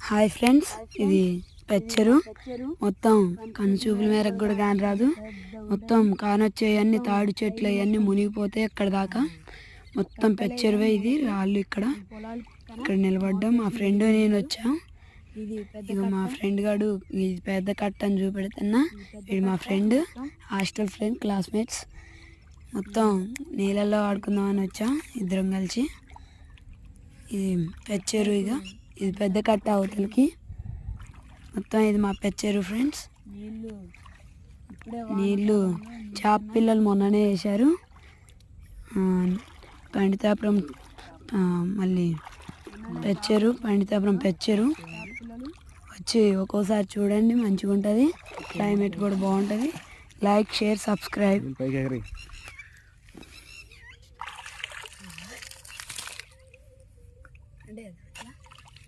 Hi friends, ఇది పెచ్చరు. మొత్తం కనుచూపుల మేరకు కూడా కాని రాదు. మొత్తం కానొచ్చేవన్నీ తాడి చెట్లు అవన్నీ మునిగిపోతాయి అక్కడ దాకా. మొత్తం పెచ్చరువే. ఇది రాళ్ళు ఇక్కడ నిలబడ్డాం. మా ఫ్రెండ్ నేను వచ్చాం. ఇక మా ఫ్రెండ్ గాడు ఇది పెద్ద కట్ట అని చూపెడుతున్నా. ఇది మా ఫ్రెండ్, హాస్టల్ ఫ్రెండ్, క్లాస్మేట్స్. మొత్తం నీళ్ళల్లో ఆడుకుందామని వచ్చాం ఇద్దరం కలిసి. ఇది పెచ్చేరు. ఇక ఇది పెద్ద కట్ట అవతలకి. మొత్తం ఇది మా పెచ్చేరు ఫ్రెండ్స్. నీళ్ళు చేప పిల్లలు మొన్ననే వేశారు. పండితాపురం మళ్ళీ పెచ్చేరు, పండితాపురం పెచ్చేరు వచ్చి ఒక్కోసారి చూడండి, మంచిగా ఉంటుంది. క్లైమేట్ కూడా బాగుంటుంది. Like, share, subscribe.